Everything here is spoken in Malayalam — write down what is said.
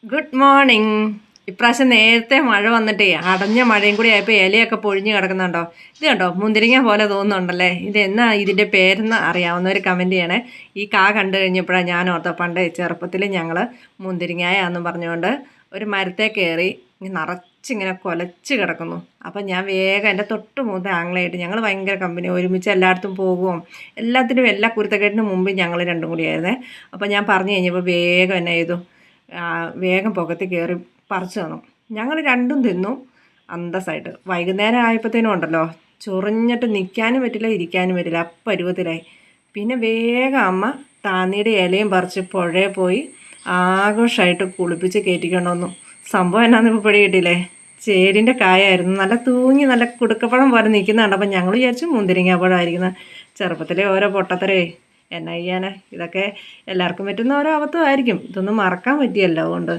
Good morning. ഇപ്രാവശ്യം നേരത്തെ മഴ വന്നിട്ടേ അടഞ്ഞ മഴയും കൂടി ആയപ്പോൾ ഇലയൊക്കെ പൊഴിഞ്ഞ് കിടക്കുന്നുണ്ടോ? ഇത് കണ്ടോ, മുന്തിരിങ്ങ പോലെ തോന്നുന്നുണ്ടല്ലേ? ഇത് എന്നാ ഇതിൻ്റെ പേരെന്ന് അറിയാവുന്നവർ കമൻറ്റ് ചെയ്യണേ. ഈ കണ്ടു കഴിഞ്ഞപ്പോഴാണ് ഞാൻ ഓർത്ത പണ്ട് ചെറുപ്പത്തിൽ ഞങ്ങൾ മുന്തിരിങ്ങായാന്നും പറഞ്ഞുകൊണ്ട് ഒരു മരത്തെ കയറി നിറച്ചിങ്ങനെ കൊലച്ച് കിടക്കുന്നു. അപ്പം ഞാൻ വേഗം എൻ്റെ തൊട്ട് മൂത്ത ആങ്ങളായിട്ട് ഞങ്ങൾ ഭയങ്കര കമ്പനി, ഒരുമിച്ച് എല്ലായിടത്തും പോകും, എല്ലാത്തിനും എല്ലാ കുരുത്തക്കേട്ടിനും മുമ്പ് ഞങ്ങൾ രണ്ടും കൂടിയായിരുന്നേ. അപ്പം ഞാൻ പറഞ്ഞു കഴിഞ്ഞപ്പോൾ വേഗം എന്നെ ചെയ്തു, വേഗം പുകത്തി കയറി പറിച്ചു തന്നു. ഞങ്ങൾ രണ്ടും തിന്നു അന്തസ്സായിട്ട്. വൈകുന്നേരം ആയപ്പോഴത്തേനും ഉണ്ടല്ലോ, ചൊറിഞ്ഞിട്ട് നിൽക്കാനും പറ്റില്ല, ഇരിക്കാനും പറ്റില്ല, പരുവത്തിലായി. പിന്നെ വേഗം അമ്മ താന്നിയുടെ ഇലയും പറിച്ച് പുഴയിൽ പോയി ആഘോഷമായിട്ട് കുളിപ്പിച്ച് കയറ്റിക്കൊണ്ട് വന്നു. സംഭവം എന്നാന്ന് ഇപ്പോൾ പിടി കിട്ടിയില്ലേ? ചേരിൻ്റെ കായായിരുന്നു, നല്ല തൂങ്ങി നല്ല കുടുക്കപ്പഴം പോലെ നിൽക്കുന്നുണ്ട്. അപ്പം ഞങ്ങൾ വിചാരിച്ചു മുന്തിരിങ്ങാപ്പഴമായിരിക്കുന്നത്. ചെറുപ്പത്തിലെ ഓരോ പൊട്ടത്തരേ, എന്നാ ചെയ്യാനാ, ഇതൊക്കെ എല്ലാവർക്കും പറ്റുന്ന ഓരോ അബദ്ധമായിരിക്കും. ഇതൊന്നും മറക്കാൻ പറ്റിയല്ലോ അതുകൊണ്ട്.